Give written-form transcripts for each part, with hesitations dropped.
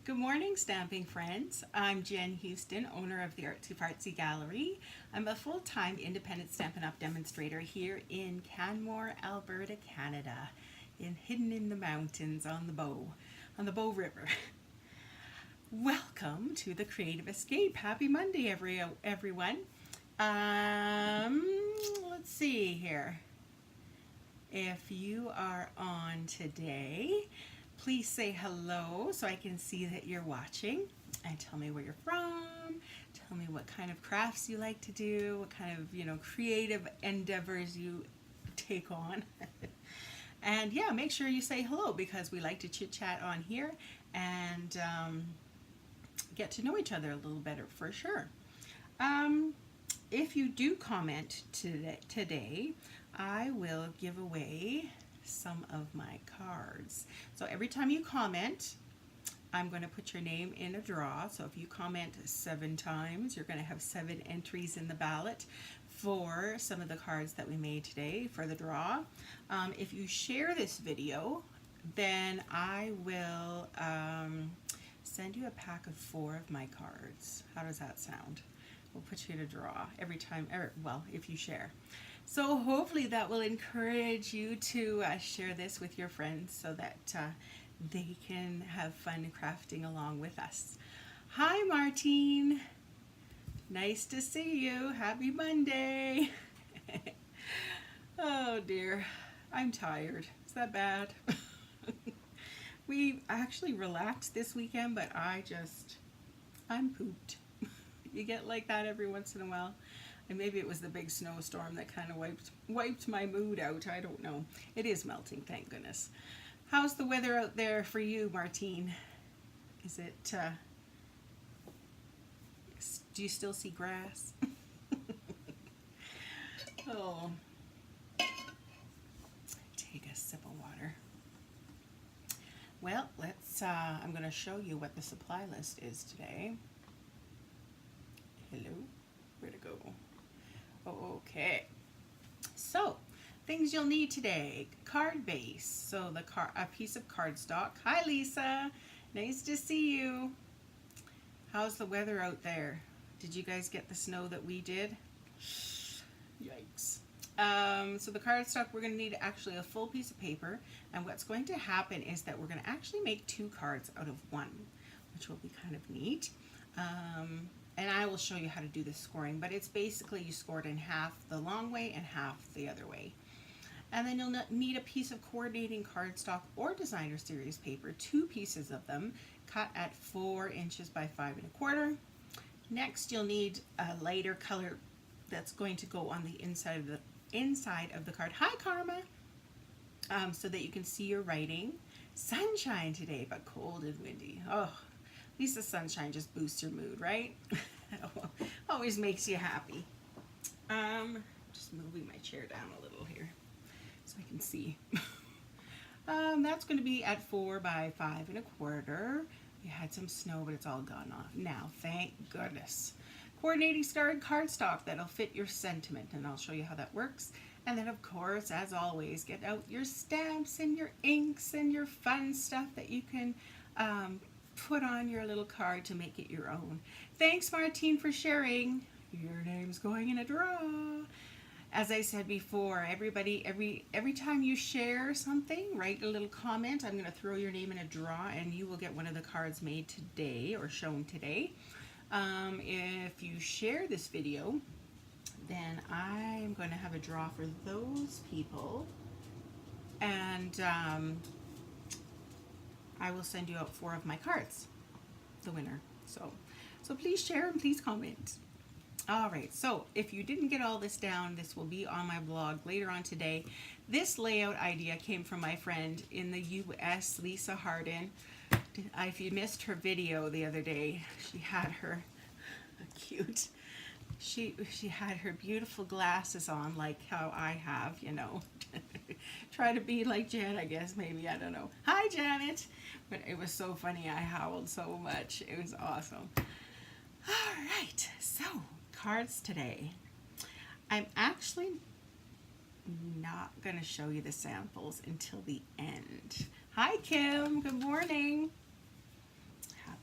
Good morning, stamping friends. I'm Jen Houston, owner of the Artsy Fartsy Gallery. I'm a full-time independent Stampin' Up! Demonstrator here in Canmore, Alberta, Canada, hidden in the mountains on the Bow River. Welcome to the Creative Escape. Happy Monday, everyone. Let's see here. If you are on today, please say hello so I can see that you're watching, and tell me where you're from. Tell me what kind of crafts you like to do, what kind of, creative endeavors you take on. And yeah, make sure you say hello because we like to chit chat on here and get to know each other a little better for sure. If you do comment today, I will give away some of my cards. So every time you comment, I'm going to put your name in a draw. So if you comment 7 times, you're going to have 7 entries in the ballot for some of the cards that we made today for the draw. If you share this video, then I will send you a pack of 4 of my cards. How does that sound? We'll put you in a draw every time, if you share. So hopefully that will encourage you to share this with your friends so that they can have fun crafting along with us. Hi, Martine. Nice to see you. Happy Monday. Oh dear, I'm tired. Is that bad? We actually relaxed this weekend, but I'm pooped. You get like that every once in a while. And maybe it was the big snowstorm that kind of wiped my mood out. I don't know. It is melting, thank goodness. How's the weather out there for you, Martine? Is it, do you still see grass? Oh. Take a sip of water. Well, I'm going to show you what the supply list is today. Hello, where'd it go? Okay, so things you'll need today: card base, so a piece of cardstock. Hi Lisa, nice to see you. How's the weather out there? Did you guys get the snow that we did? Yikes. So the cardstock, we're going to need actually a full piece of paper, and what's going to happen is that we're going to actually make 2 cards out of 1, which will be kind of neat. And I will show you how to do the scoring, but it's basically you score it in half the long way and half the other way. And then you'll need a piece of coordinating cardstock or designer series paper, 2 pieces of them, cut at 4 inches by 5 1/4. Next, you'll need a lighter color that's going to go on the inside of the card. Hi, Karma! So that you can see your writing. Sunshine today, but cold and windy. Oh. At least the sunshine just boosts your mood, right? Always makes you happy. Just moving my chair down a little here so I can see. That's going to be at 4 by 5 1/4. We had some snow, but it's all gone off now, thank goodness. Coordinating starred cardstock that'll fit your sentiment, and I'll show you how that works. And then, of course, as always, get out your stamps and your inks and your fun stuff that you can put on your little card to make it your own. Thanks, Martine, for sharing. Your name's going in a draw. As I said before, everybody, every time you share something, write a little comment. I'm going to throw your name in a draw, and you will get one of the cards made today or shown today. If you share this video, then I'm going to have a draw for those people, and I will send you out 4 of my cards, the winner. So please share and please comment. All right, so if you didn't get all this down, this will be on my blog later on today. This layout idea came from my friend in the US, Lisa Harden. If you missed her video the other day, she had her cute. She had her beautiful glasses on, like how I have, Try to be like Jan, I guess, maybe, I don't know. Hi, Janet! But it was so funny, I howled so much. It was awesome. All right, so cards today. I'm actually not going to show you the samples until the end. Hi, Kim. Good morning.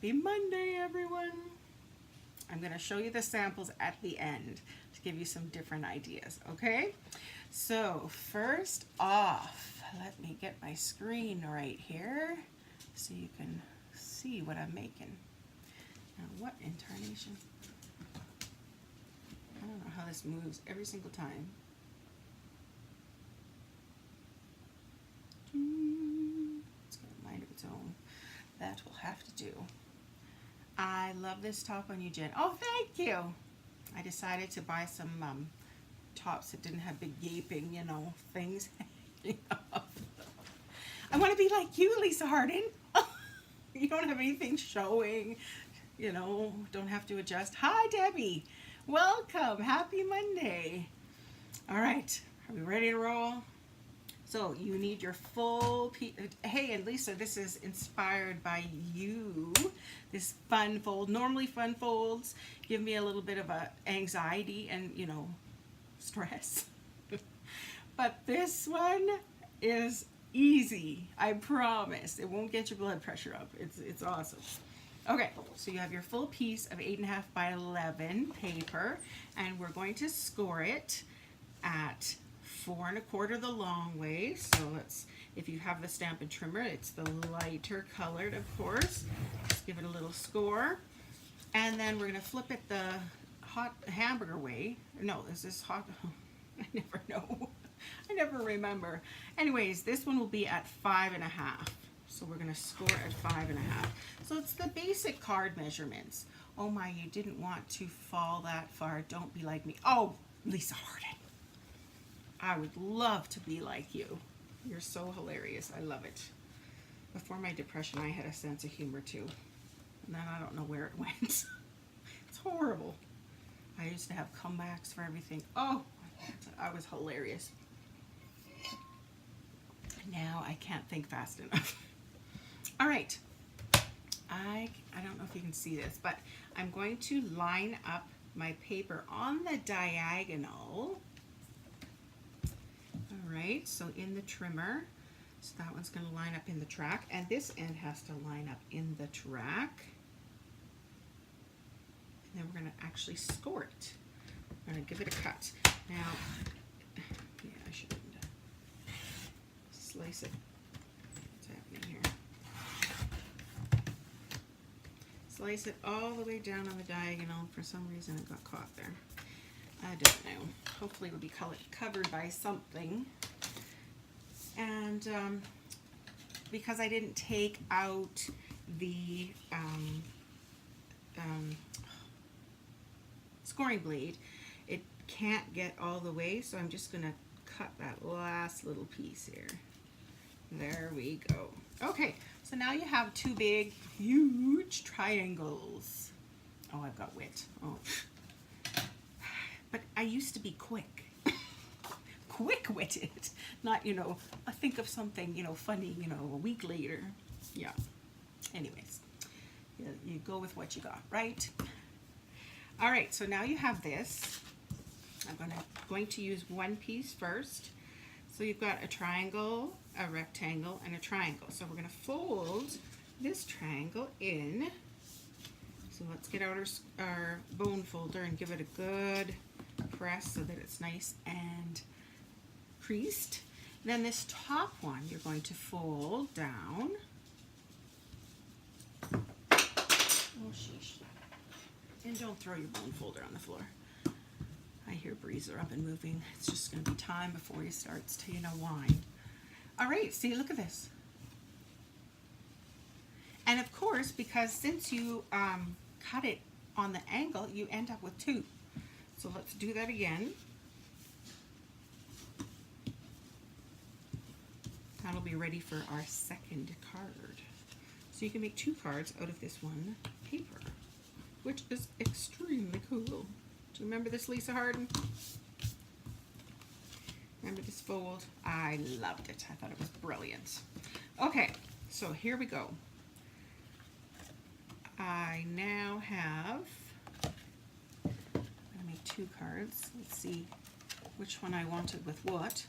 Happy Monday, everyone. I'm going to show you the samples at the end to give you some different ideas, okay? So first off, let me get my screen right here so you can see what I'm making. Now, what in tarnation? I don't know how this moves every single time. It's got a mind of its own. That will have to do. I love this top on you, Jen. Oh, thank you. I decided to buy some tops that didn't have big gaping, you know, things hanging off. I want to be like you, Lisa Hardin. You don't have anything showing, you know, don't have to adjust. Hi, Debbie. Welcome. Happy Monday. All right. Are we ready to roll? So you need your full piece. Hey, and Lisa, this is inspired by you. This fun fold. Normally fun folds give me a little bit of a anxiety and, you know, stress. But this one is easy. I promise. It won't get your blood pressure up. It's awesome. Okay, so you have your full piece of 8.5 by 11 paper, and we're going to score it at 4 1/4 the long way. So let's, if you have the Stampin' Trimmer, it's the lighter colored, of course. Just give it a little score. And then we're going to flip it the hot hamburger way. No, is this hot? I never know. I never remember. Anyways, this one will be at 5 1/2. So we're going to score at 5 1/2. So it's the basic card measurements. Oh my, you didn't want to fall that far. Don't be like me. Oh, Lisa Hardin. I would love to be like you. You're so hilarious. I love it. Before my depression, I had a sense of humor too. And then I don't know where it went. It's horrible. I used to have comebacks for everything. Oh, I was hilarious. Now I can't think fast enough. All right. I don't know if you can see this, but I'm going to line up my paper on the diagonal. All right, so in the trimmer, so that one's going to line up in the track, and this end has to line up in the track. And then we're going to actually score it. We're going to give it a cut. Now, yeah, I shouldn't slice it. What's happening here? Slice it all the way down on the diagonal. For some reason, it got caught there. I don't know. Hopefully it'll be covered by something. And because I didn't take out the scoring blade, it can't get all the way, so I'm just going to cut that last little piece here. There we go. Okay, so now you have two big, huge triangles. Oh, I've got wit. Oh. But I used to be quick. Quick-witted. Not, you know, I think of something, you know, funny, you know, a week later. Yeah. Anyways, you go with what you got, right? All right, so now you have this. I'm going to use one piece first. So you've got a triangle, a rectangle, and a triangle. So we're going to fold this triangle in. So let's get out our bone folder and give it a good press so that it's nice and creased. Then this top one you're going to fold down. Oh, sheesh. And don't throw your bone folder on the floor. I hear Breezer up and moving. It's just going to be time before he starts to, you know, whine. All right, see, look at this. And of course, because since you cut it on the angle, you end up with two. So let's do that again. That'll be ready for our second card. So you can make two cards out of this one paper, which is extremely cool. Do you remember this, Lisa Hardin? Remember this fold? I loved it. I thought it was brilliant. Okay, so here we go. I now have, I'm going to make two cards. Let's see which one I wanted with what.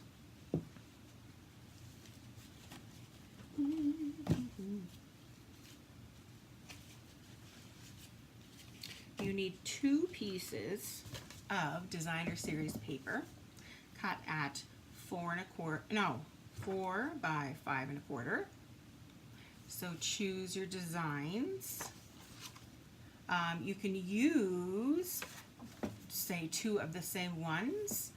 you need 2 pieces of designer series paper cut at 4 by 5 1/4. So choose your designs. You can use, say, 2 of the same ones.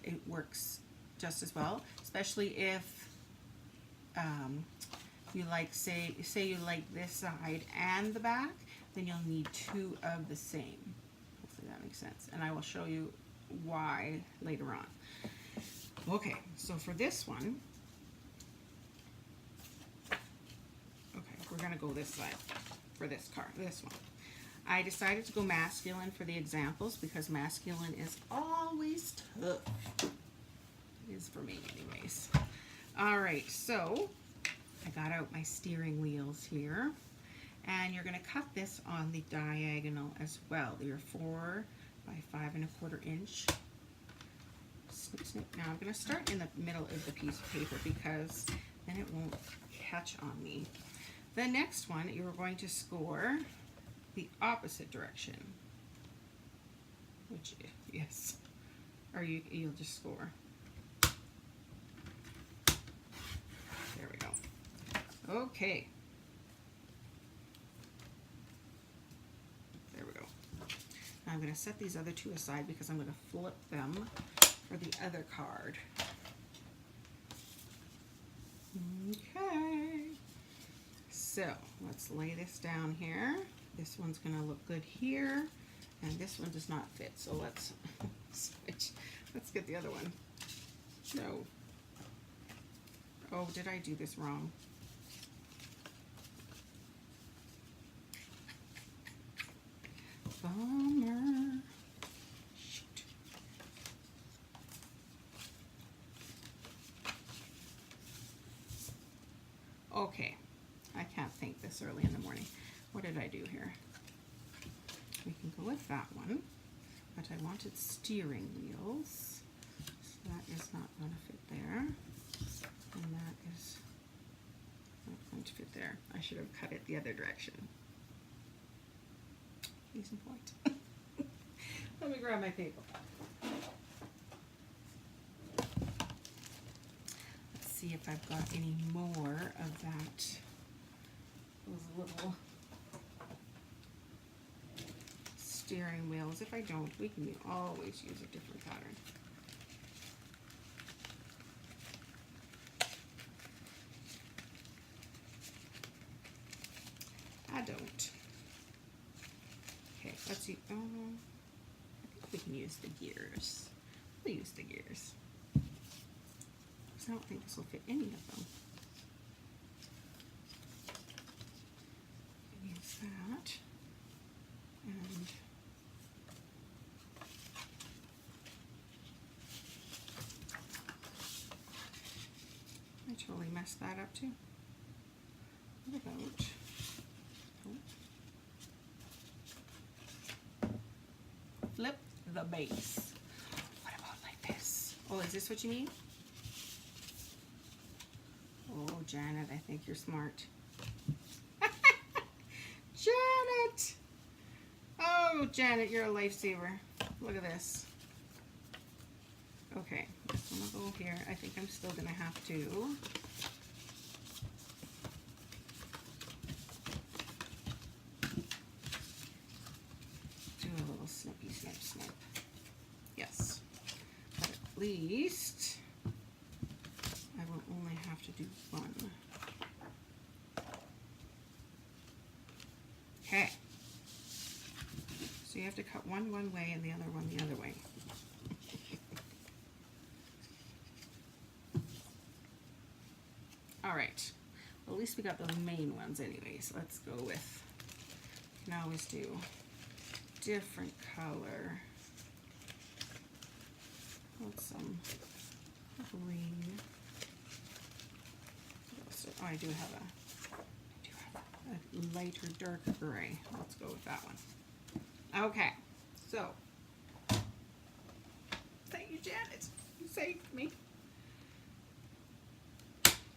It works just as well, especially if you like, say you like this side and the back, then you'll need 2 of the same. Hopefully that makes sense, and I will show you why later on. Okay, so for this one, okay, we're gonna go this side for this card, this one. I decided to go masculine for the examples because masculine is always tough. It is for me anyways. All right, so I got out my steering wheels here, and you're going to cut this on the diagonal as well. Your 4 by 5 1/4 inch. Snip, snip. Now I'm going to start in the middle of the piece of paper because then it won't catch on me. The next one, you're going to score the opposite direction, which, yes, or you'll just score. There we go. Okay. There we go. Now I'm going to set these other 2 aside because I'm going to flip them for the other card. Okay. So let's lay this down here. This one's going to look good here, and this one does not fit. So let's switch. Let's get the other one. No. Oh, did I do this wrong? Bummer. Shoot. Okay. I can't think this early in the morning. What did I do here? We can go with that one, but I wanted steering wheels, so that is not going to fit there, and that is not going to fit there. I should have cut it the other direction. Case in point. Let me grab my paper. Let's see if I've got any more of that. Those little steering wheels. If I don't, we can always use a different pattern. I don't. Okay, let's see. I think we can use the gears. We'll use the gears. Because I don't think this will fit any of them. Use that. And I totally messed that up too. What about, flip the base. What about like this? Oh, is this what you mean? Oh, Janet, I think you're smart. Janet! Oh, Janet, you're a lifesaver. Look at this. Okay, this one will go here. I think I'm still going to have to do a little snippy snip snip. Yes. But at least I will only have to do one. Okay. So you have to cut one way and the other one the other way. All right. Well, at least we got the main ones anyways. Let's go with, you can always do different color. What's some green? Oh, I do have a lighter, darker gray. Let's go with that one. Okay, so thank you, Janet. You saved me.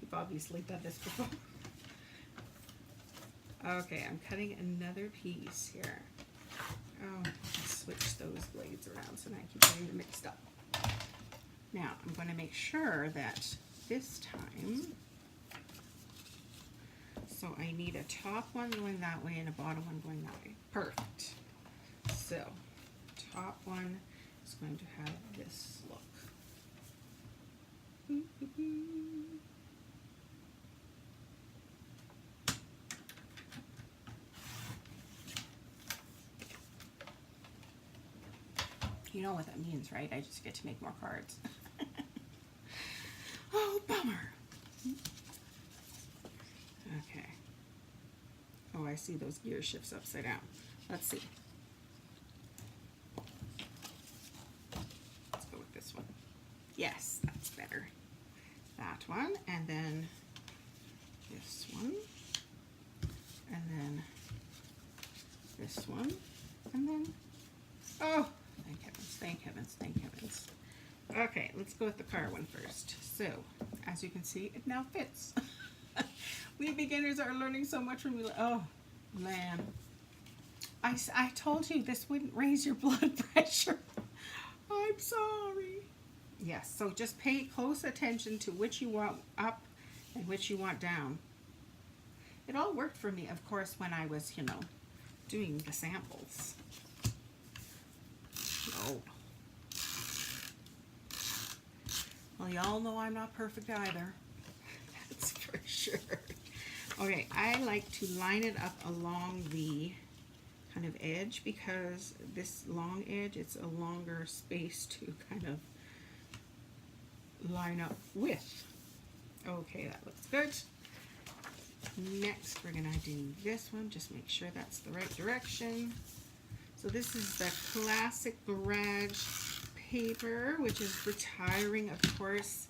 You've obviously done this before. Okay, I'm cutting another piece here. Oh, let's switch those blades around so now I keep getting them mixed up. Now, I'm going to make sure that this time, so I need a top one going that way and a bottom one going that way. Perfect. So, top one is going to have this look. You know what that means, right? I just get to make more cards. Oh, bummer. Okay. Oh, I see those gear shifts upside down. Let's see. Let's go with this one. Yes, that's better. That one, and then this one, and then this one, and then, oh, thank heavens, thank heavens, thank heavens. Okay, let's go with the car one first. So, as you can see, it now fits. We beginners are learning so much when we, oh, man. I told you this wouldn't raise your blood pressure. I'm sorry. Yes, so just pay close attention to which you want up and which you want down. It all worked for me, of course, when I was, you know, doing the samples. Oh. Well, y'all know I'm not perfect either. That's for sure. Okay, I like to line it up along the kind of edge because this long edge, it's a longer space to kind of line up with. Okay, that looks good. Next, we're gonna do this one. Just make sure that's the right direction. So this is the classic garage paper, which is retiring, of course.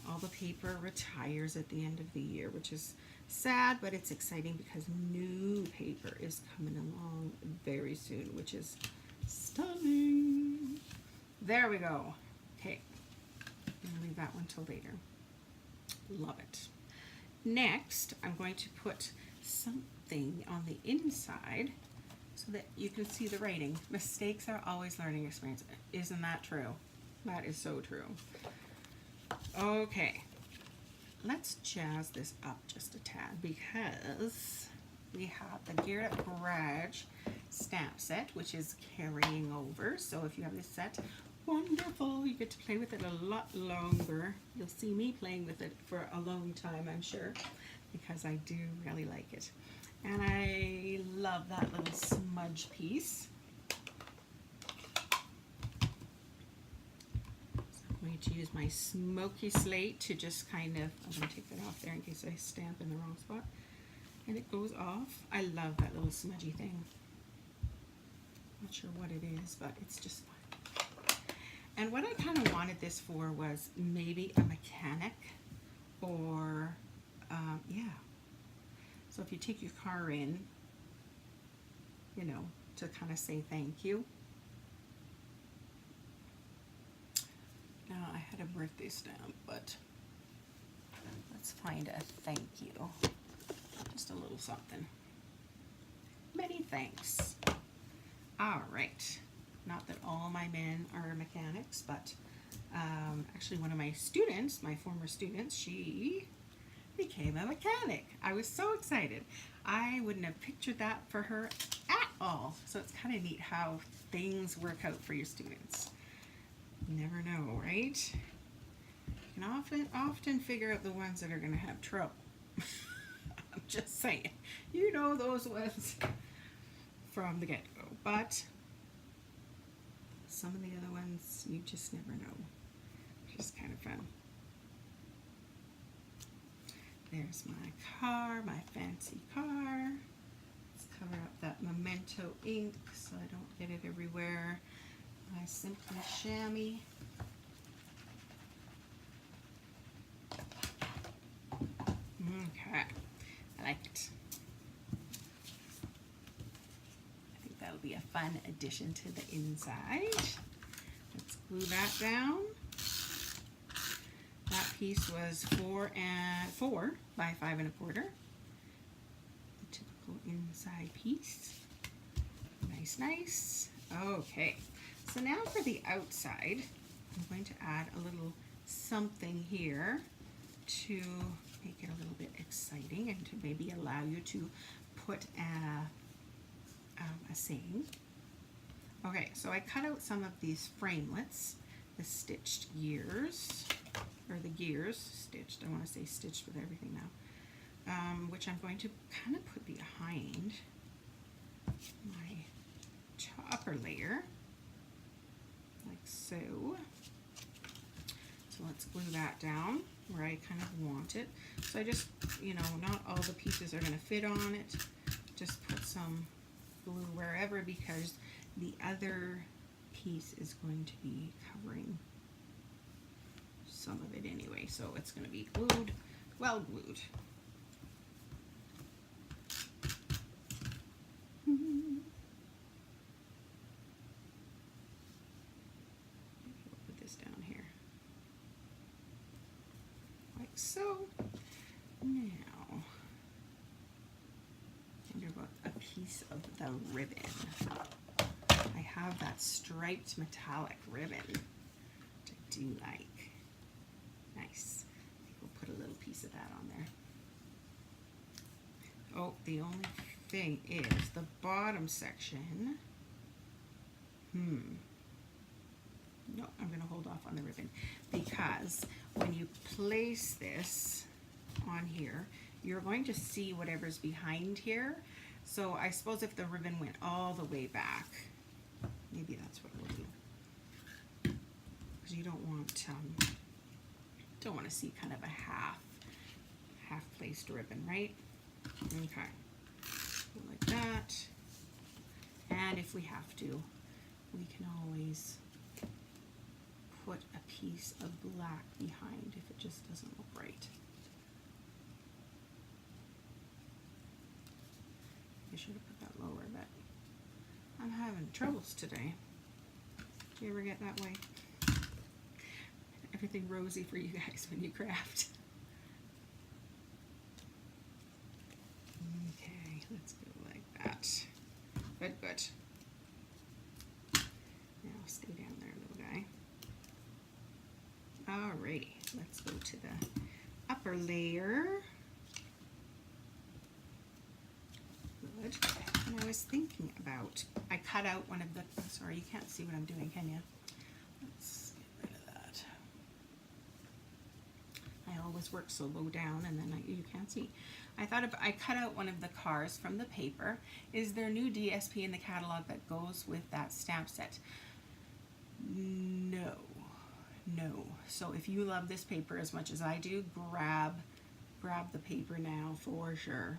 All the paper retires at the end of the year, which is sad, but it's exciting because new paper is coming along very soon, which is stunning. There we go. Okay, I'm gonna leave that one till later. Love it. Next, I'm going to put something on the inside so that you can see the writing. Mistakes are always learning experience. Isn't that true? That is so true. Okay, let's jazz this up just a tad because we have the Geared Up Garage stamp set, which is carrying over. So if you have this set, wonderful. You get to play with it a lot longer. You'll see me playing with it for a long time, I'm sure, because I do really like it. And I love that little smudge piece. So I'm going to use my smoky slate to just kind of, I'm going to take that off there in case I stamp in the wrong spot. And it goes off. I love that little smudgy thing. Not sure what it is, but it's just fun. And what I kind of wanted this for was maybe a mechanic or, yeah. So if you take your car in, you know, to kind of say thank you. Now I had a birthday stamp, but let's find a thank you. Just a little something. Many thanks. All right. Not that all my men are mechanics, but actually one of my students, my former students, she became a mechanic. I was so excited. I wouldn't have pictured that for her at all. So it's kind of neat how things work out for your students. You never know, right? You can often figure out the ones that are going to have trouble. I'm just saying. You know those ones from the get-go. But some of the other ones, you just never know. It's just kind of fun. There's my car, my fancy car. Let's cover up that Memento ink so I don't get it everywhere. My Simply Chamois. Okay, I like it. I think that'll be a fun addition to the inside. Let's glue that down. That piece was 4 by 5 1/4. The typical inside piece. My Nice, nice. Okay, so now for the outside, I'm going to add a little something here to make it a little bit exciting and to maybe allow you to put a saying. Okay, so I cut out some of these framelits, the stitched gears, or the gears stitched. I want to say stitched with everything now, which I'm going to kind of put behind my upper layer, like so. So let's glue that down where I kind of want it. So I just, you know, not all the pieces are going to fit on it. Just put some glue wherever, because the other piece is going to be covering some of it anyway. So it's going to be glued, well glued. Put this down here. Like so. Now, think about a piece of the ribbon. I have that striped metallic ribbon, which I do like. Nice. I think we'll put a little piece of that on there. Oh, the only thing is the bottom section. No, I'm going to hold off on the ribbon, because when you place this on here, you're going to see whatever's behind here. So I suppose if the ribbon went all the way back, maybe that's what we'll do, because you don't want to see kind of a half placed ribbon, right? Okay, like that. And if we have to, we can always put a piece of black behind if it just doesn't look right. I should have put that lower, but I'm having troubles today. Do you ever get that way? Everything rosy for you guys when you craft. Okay, let's go like that. Good, good. Now stay down there, little guy. Alrighty, let's go to the upper layer. Good. And I was thinking about, I cut out one of the, sorry, you can't see what I'm doing, can you? Let's get rid of that. I always work so low down and then you can't see. I thought I cut out one of the cars from the paper. Is there new DSP in the catalog that goes with that stamp set? No. No. So if you love this paper as much as I do, grab the paper now for sure.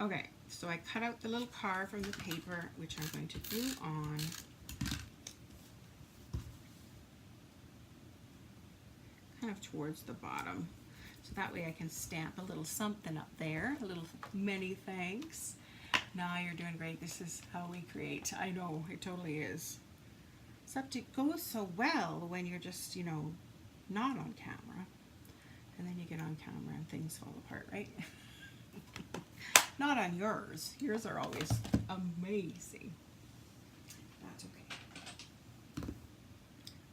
Okay, so I cut out the little car from the paper, which I'm going to glue on. Kind of towards the bottom. So that way I can stamp a little something up there, a little many thanks. Nah, you're doing great. This is how we create. I know, it totally is. Except it goes so well when you're just, you know, not on camera. And then you get on camera and things fall apart, right? Not on yours. Yours are always amazing. That's okay.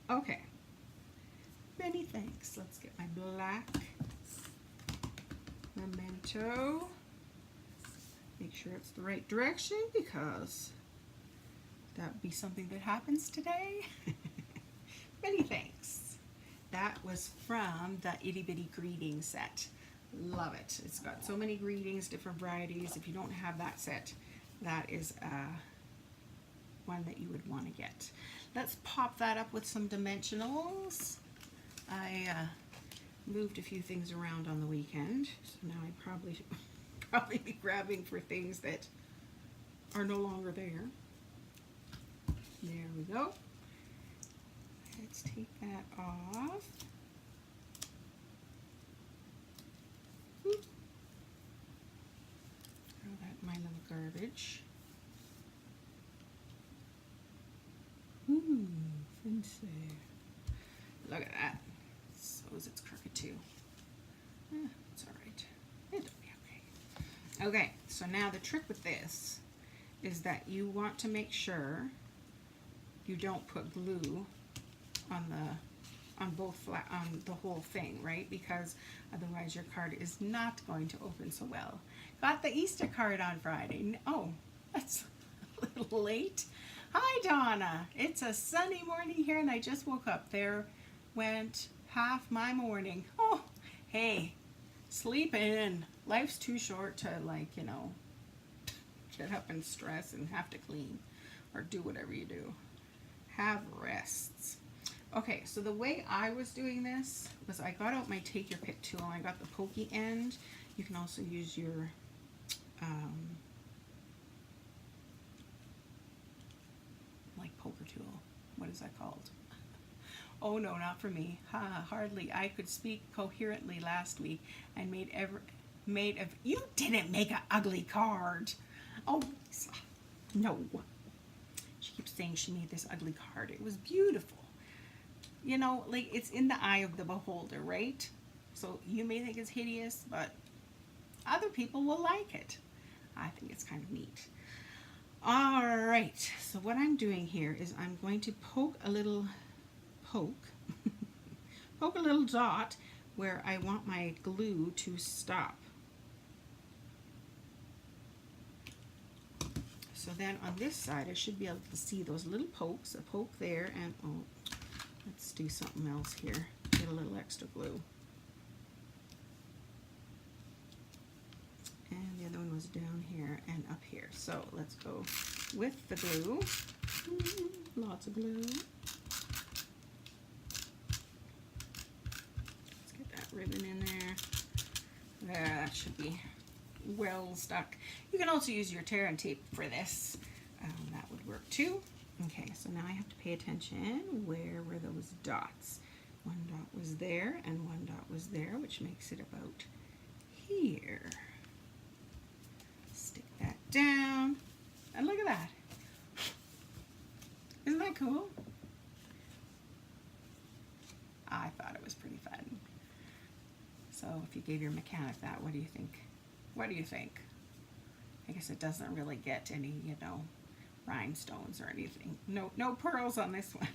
Okay. Many thanks. Let's get my black memento. Make sure it's the right direction, because that would be something that happens today. Many thanks. That was from the Itty Bitty Greeting set. Love it. It's got so many greetings, different varieties. If you don't have that set, that is one that you would want to get. Let's pop that up with some dimensionals. I moved a few things around on the weekend, so now I probably be grabbing for things that are no longer there. There we go. Let's take that off. Throw that in my little garbage. Ooh, fancy. Look at that. Suppose it's crooked too. It's alright. It'll be okay. Okay, so now the trick with this is that you want to make sure you don't put glue on the whole thing, right? Because otherwise your card is not going to open so well. Got the Easter card on Friday. Oh, that's a little late. Hi Donna, it's a sunny morning here and I just woke up. There went half my morning. Oh, hey, sleep in. Life's too short to, like, you know, get up and stress and have to clean or do whatever you do. Have rests. Okay, so the way I was doing this was I got out my Take Your Pick tool and I got the pokey end. You can also use your like poker tool. What is that called? Oh no, not for me. Hardly. I could speak coherently last week and made of. You didn't make an ugly card. Oh, no. She keeps saying she made this ugly card. It was beautiful. You know, like, it's in the eye of the beholder, right? So you may think it's hideous, but other people will like it. I think it's kind of neat. All right, so what I'm doing here is I'm going to poke a little dot where I want my glue to stop. So then on this side, I should be able to see those little pokes, a poke there, and oh, let's do something else here. Get a little extra glue. And the other one was down here and up here. So let's go with the glue. Lots of glue. Let's get that ribbon in there. That should be well stuck. You can also use your tear and tape for this. That would work too. Okay, so now I have to pay attention. Where were those dots? One dot was there and one dot was there, which makes it about here. Stick that down. And look at that. Isn't that cool? I thought it was pretty fun. So if you gave your mechanic that, what do you think? What do you think? I guess it doesn't really get any, you know, rhinestones or anything. No pearls on this one.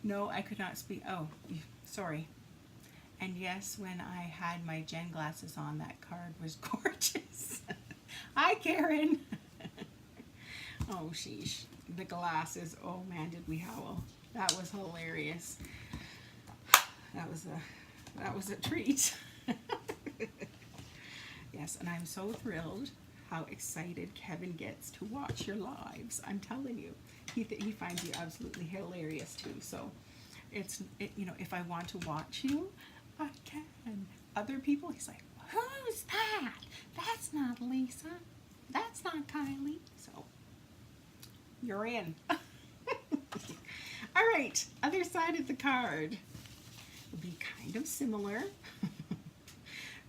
No, I could not speak. Oh, sorry. And yes, when I had my Jen glasses on, that card was gorgeous. Hi, Karen. Oh, sheesh. The glasses. Oh, man, did we howl. That was hilarious. That was a treat. Yes, and I'm so thrilled how excited Kevin gets to watch your lives. I'm telling you, he finds you absolutely hilarious too. So you know, if I want to watch you, I can. Other people, he's like, who's that? That's not Lisa. That's not Kylie. So you're in. All right, other side of the card will be kind of similar.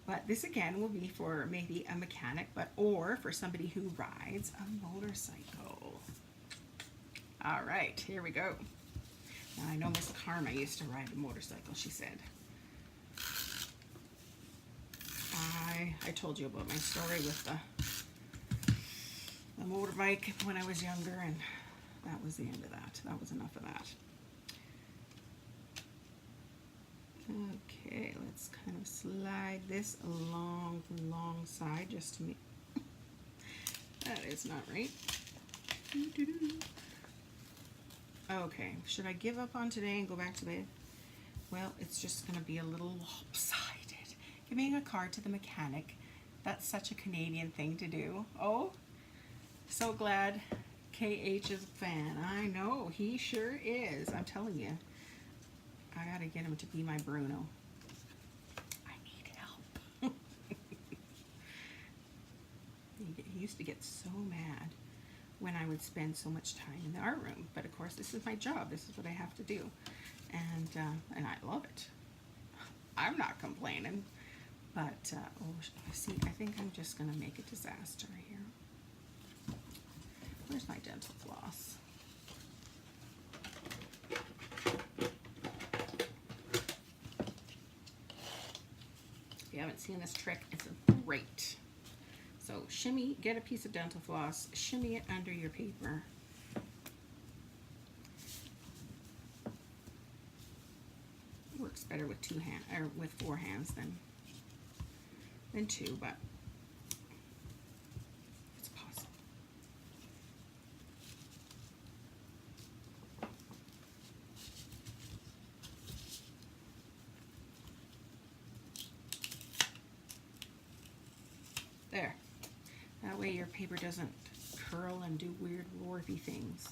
But this again will be for maybe a mechanic, or for somebody who rides a motorcycle. All right, here we go. Now I know Miss Karma used to ride a motorcycle, she said. I told you about my story with the motorbike when I was younger, and that was the end of that. That was enough of that. Okay, let's kind of slide this along the long side just to make, that is not right. Okay, should I give up on today and go back to bed? Well, it's just going to be a little lopsided. Giving a card to the mechanic, that's such a Canadian thing to do. Oh, so glad KH is a fan. I know, he sure is. I'm telling you. I gotta get him to be my Bruno. I need help. He used to get so mad when I would spend so much time in the art room. But of course, this is my job. This is what I have to do. And I love it. I'm not complaining. But, oh, see, I think I'm just gonna make a disaster here. Where's my dental floss? If you haven't seen this trick, it's great. So shimmy, get a piece of dental floss, shimmy it under your paper. Works better with with 4 hands than 2, but it's possible. There. That way your paper doesn't curl and do weird warpy things.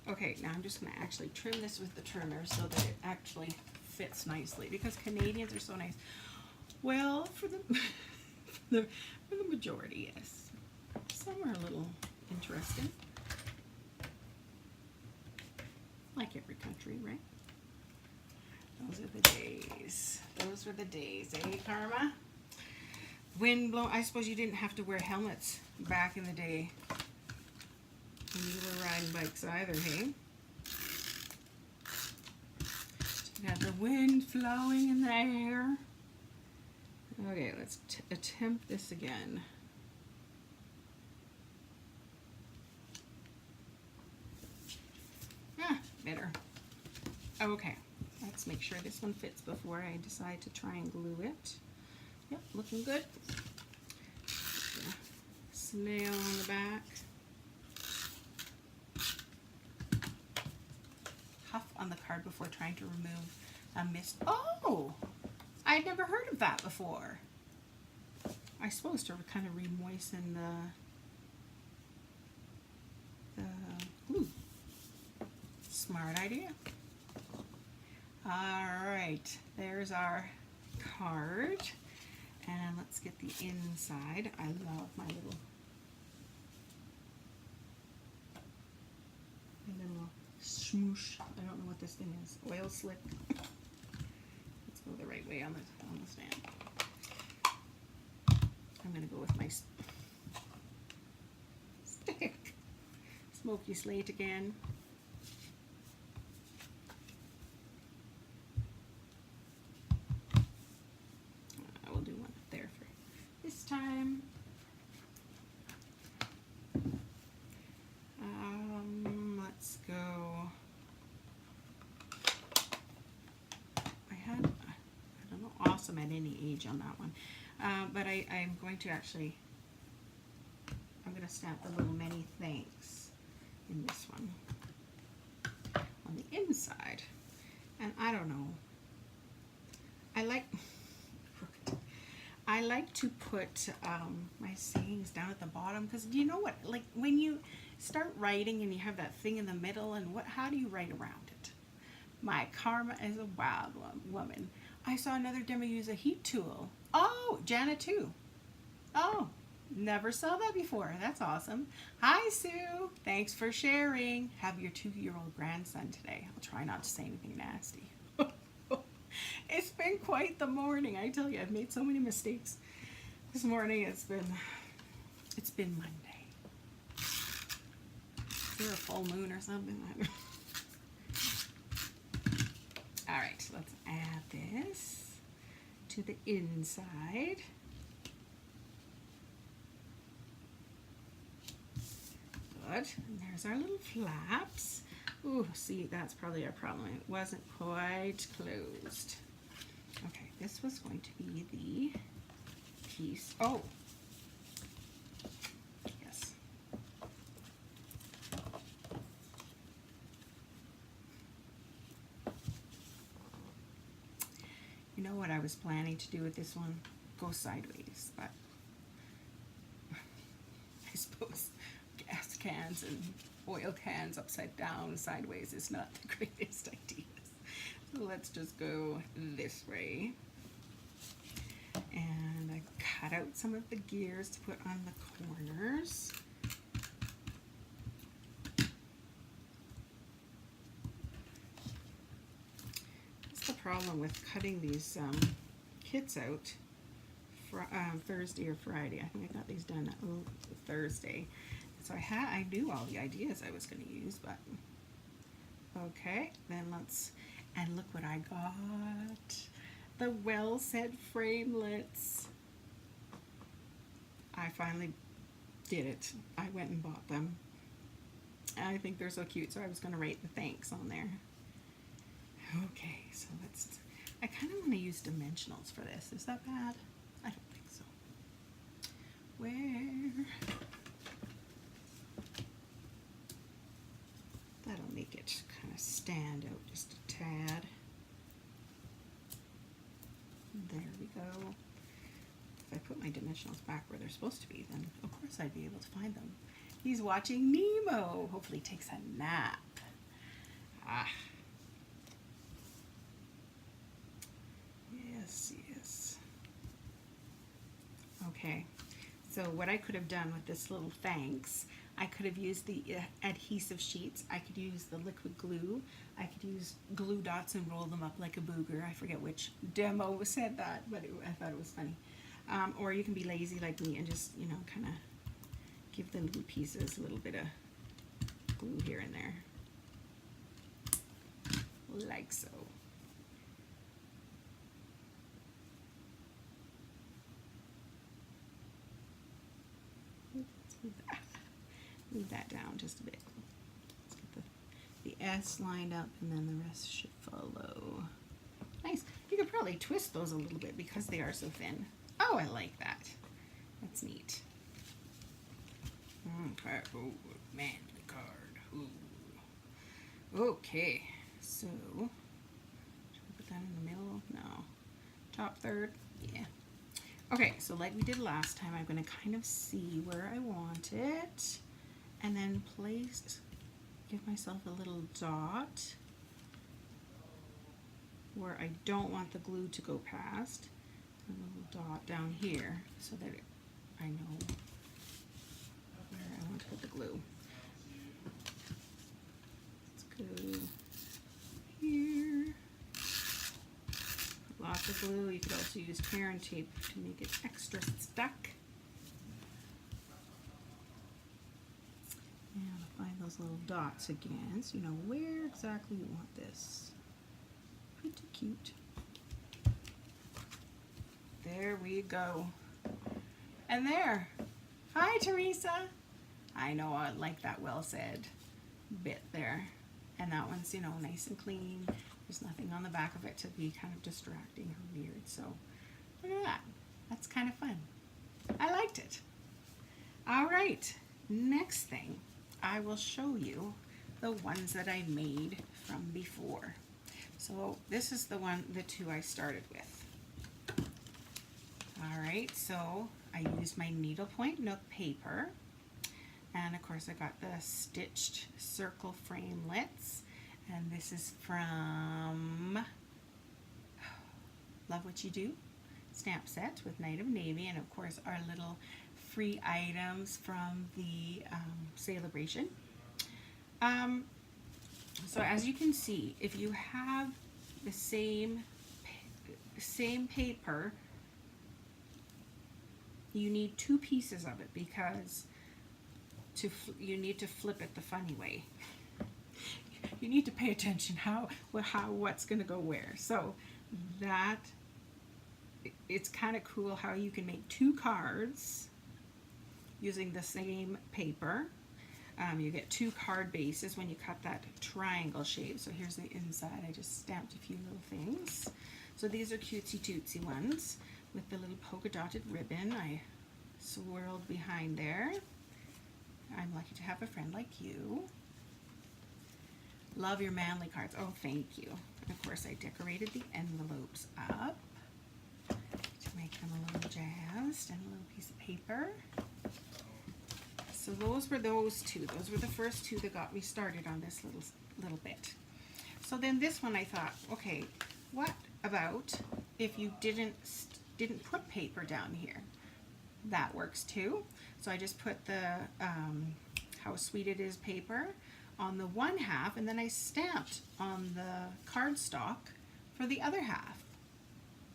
Okay, now I'm just going to actually trim this with the trimmer so that it actually fits nicely, because Canadians are so nice. Well, for the for the majority, yes. Some are a little interesting, like every country, right? Those are the days. Those were the days, eh, Karma? Wind blow. I suppose you didn't have to wear helmets back in the day when you were riding bikes either, hey? You had the wind flowing in the air. Okay, let's attempt this again. Better. Okay, let's make sure this one fits before I decide to try and glue it. Yep, looking good. Snail on the back. Huff on the card before trying to remove a mist. Oh! I'd never heard of that before. I suppose to kind of re-moisten the glue. Smart idea. Alright, there's our card. And let's get the inside. I love my little smoosh. I don't know what this thing is. Oil slick. Let's go the right way on the stand. I'm going to go with my stick. Smoky slate again. I will do one up there for this time. Let's go. I don't know, awesome at any age on that one. But I'm going to actually, I'm going to stamp the little many thanks in this one on the inside. And I don't know, I like to put my sayings down at the bottom, because you know what, like when you start writing and you have that thing in the middle, and how do you write around it? My karma is a wild woman. I saw another demo use a heat tool. Oh, Janet too. Oh, never saw that before. That's awesome. Hi, Sue. Thanks for sharing. Have your 2-year-old grandson today. I'll try not to say anything nasty. It's been quite the morning. I tell you, I've made so many mistakes this morning. It's been Monday. Is there a full moon or something? All right, let's add this to the inside. Good. And there's our little flaps. Ooh, see, that's probably our problem. It wasn't quite closed. Okay, this was going to be the piece. Oh, yes. You know what I was planning to do with this one? Go sideways, but I suppose gas cans and oil cans upside down sideways is not the greatest idea. So let's just go this way. And I cut out some of the gears to put on the corners. That's the problem with cutting these kits out for Thursday or Friday. I think I got these done Thursday. So I knew all the ideas I was going to use, but okay, then and look what I got. The well set framelits. I finally did it. I went and bought them. I think they're so cute, so I was going to write the thanks on there. Okay, so let's, I kind of want to use dimensionals for this. Is that bad? I don't think so. Where? That'll make it kind of stand out just a tad. There we go. If I put my dimensionals back where they're supposed to be, then of course I'd be able to find them. He's watching Nemo. Hopefully he takes a nap. Ah. Yes, yes. Okay, so what I could have done with this little thanks, I could have used the adhesive sheets. I could use the liquid glue. I could use glue dots and roll them up like a booger. I forget which demo said that, but I thought it was funny. Or you can be lazy like me and just, you know, kind of give the little pieces a little bit of glue here and there. Like so. Move that down just a bit. Let's get the S lined up and then the rest should follow. Nice. You could probably twist those a little bit because they are so thin. Oh, I like that. That's neat. Okay. Oh, manly card. Ooh. Okay. So, should we put that in the middle? No. Top third? Yeah. Okay, so like we did last time, I'm going to kind of see where I want it. And then give myself a little dot where I don't want the glue to go past. A little dot down here so that I know where I want to put the glue. Let's go here. Lots of glue. You could also use tear and tape to make it extra stuck. And find those little dots again so you know where exactly you want this. Pretty cute. There we go. And there. Hi, Teresa. I know, I like that well said bit there. And that one's, you know, nice and clean. There's nothing on the back of it to be kind of distracting or weird. So look at that. That's kind of fun. I liked it. All right. Next thing, I will show you the ones that I made from before. So this is the two I started with. All right, so I used my needlepoint Nook paper, and of course I got the stitched circle framelits, and this is from Love What You Do stamp set with Night of Navy, and of course our little free items from the celebration. So as you can see, if you have the same paper, you need two pieces of it because you need to flip it the funny way. You need to pay attention what's going to go where. So that it's kind of cool how you can make two cards using the same paper. You get two card bases when you cut that triangle shape. So here's the inside. I just stamped a few little things. So these are cutesy tootsy ones with the little polka dotted ribbon I swirled behind there. I'm lucky to have a friend like you. Love your manly cards. Oh, thank you. And of course I decorated the envelopes up to make them a little jazzed, and a little piece of paper. So those were those two. Those were the first two that got me started on this little bit. So then this one I thought, okay, what about if you didn't put paper down here? That works too. So I just put the How Sweet It Is paper on the one half, and then I stamped on the cardstock for the other half.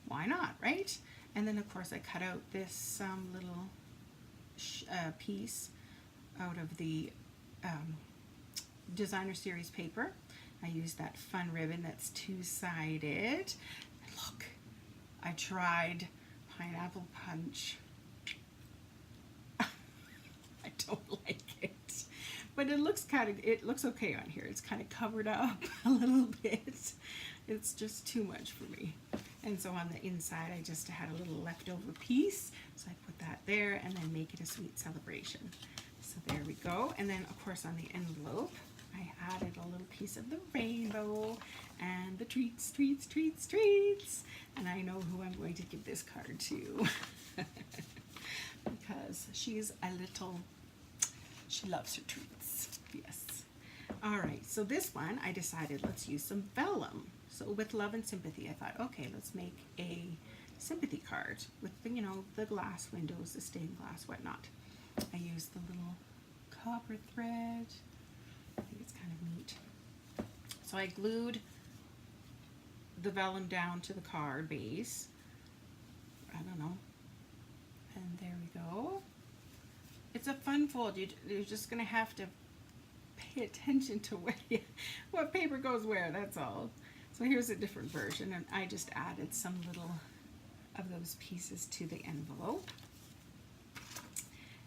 Why not, right? And then of course I cut out this little piece out of the designer series paper. I used that fun ribbon that's two-sided. And look, I tried pineapple punch. I don't like it. But it looks okay on here. It's kind of covered up a little bit. It's just too much for me. And so on the inside, I just had a little leftover piece. So I put that there and then make it a sweet celebration. So there we go. And then of course on the envelope, I added a little piece of the rainbow and the treats, treats, treats, treats. And I know who I'm going to give this card to. Because she loves her treats. Yes. All right, so this one, I decided let's use some vellum. So with love and sympathy, I thought, okay, let's make a sympathy card with the, the glass windows, the stained glass, whatnot. I used the little copper thread. I think it's kind of neat. So I glued the vellum down to the card base. I don't know. And there we go. It's a fun fold. You're just going to have to pay attention to what paper goes where, that's all. So here's a different version, and I just added some little of those pieces to the envelope.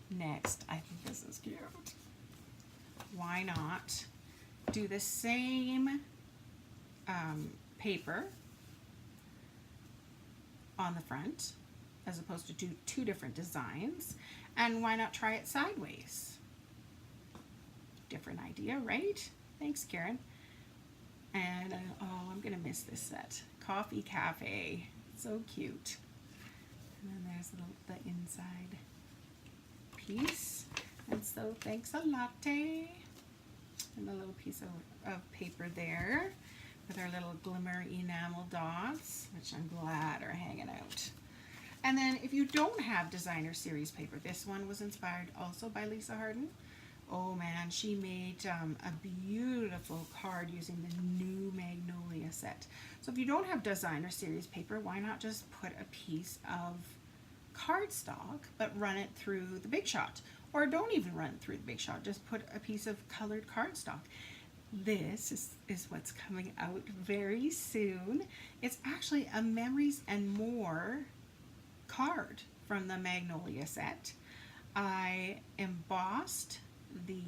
Next, I think this is cute. Why not do the same paper on the front as opposed to do two different designs, and why not try it sideways? Different idea, right? Thanks, Karen. And oh, I'm gonna miss this set. Coffee Cafe, so cute. And then there's the inside piece. And so thanks a latte. And a little piece of paper there with our little glimmer enamel dots, which I'm glad are hanging out. And then if you don't have designer series paper, this one was inspired also by Lisa Harden. Oh man, she made a beautiful card using the new Magnolia set. So if you don't have designer series paper, why not just put a piece of cardstock but run it through the Big Shot? Or don't even run it through the Big Shot, just put a piece of colored cardstock. This is what's coming out very soon. It's actually a Memories and More card from the Magnolia set. I embossed the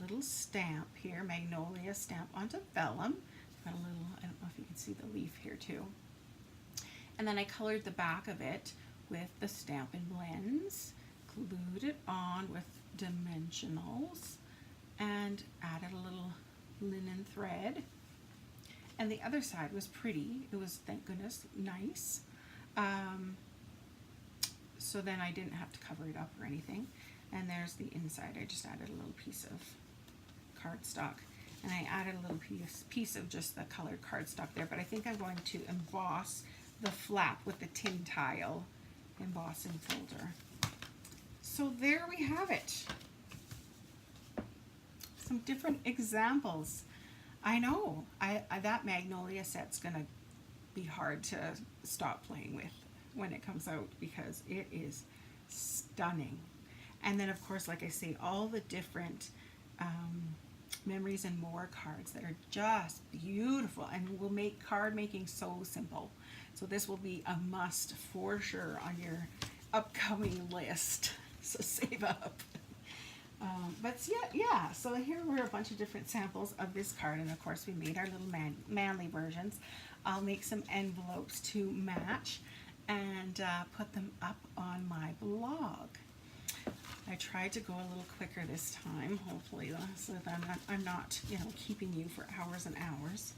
little stamp here, Magnolia stamp, onto vellum. Got a little, I don't know if you can see the leaf here too. And then I colored the back of it with the Stampin' Blends, glued it on with dimensionals, and added a little linen thread. And the other side was pretty. It was, thank goodness, nice. So then I didn't have to cover it up or anything. And there's the inside. I just added a little piece of cardstock. And I added a little piece of just the colored cardstock there. But I think I'm going to emboss the flap with the tin tile embossing folder. So there we have it. Some different examples. I know that Magnolia set's gonna be hard to stop playing with when it comes out because it is stunning. And then of course, like I say, all the different Memories and More cards that are just beautiful and will make card making so simple. So this will be a must for sure on your upcoming list. So save up. But yeah, so here were a bunch of different samples of this card, and of course we made our little manly versions. I'll make some envelopes to match and put them up on my blog. I tried to go a little quicker this time, hopefully, so that I'm not keeping you for hours and hours,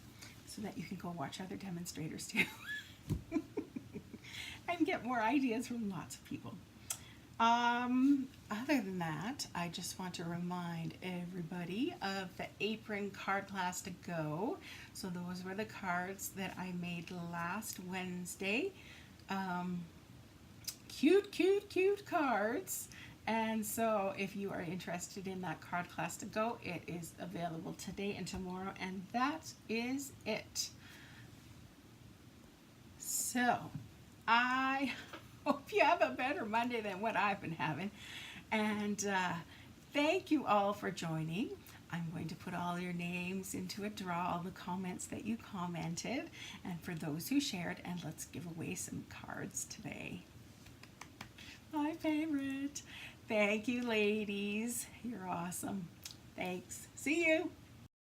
so that you can go watch other demonstrators too, and get more ideas from lots of people. Other than that, I just want to remind everybody of the apron card class to go. So those were the cards that I made last Wednesday. Cute cards. And so if you are interested in that card class to go, it is available today and tomorrow, and that is it. So I hope you have a better Monday than what I've been having. And thank you all for joining. I'm going to put all your names into a draw, all the comments that you commented, and for those who shared, and let's give away some cards today. My favorite. Thank you, ladies. You're awesome. Thanks. See you.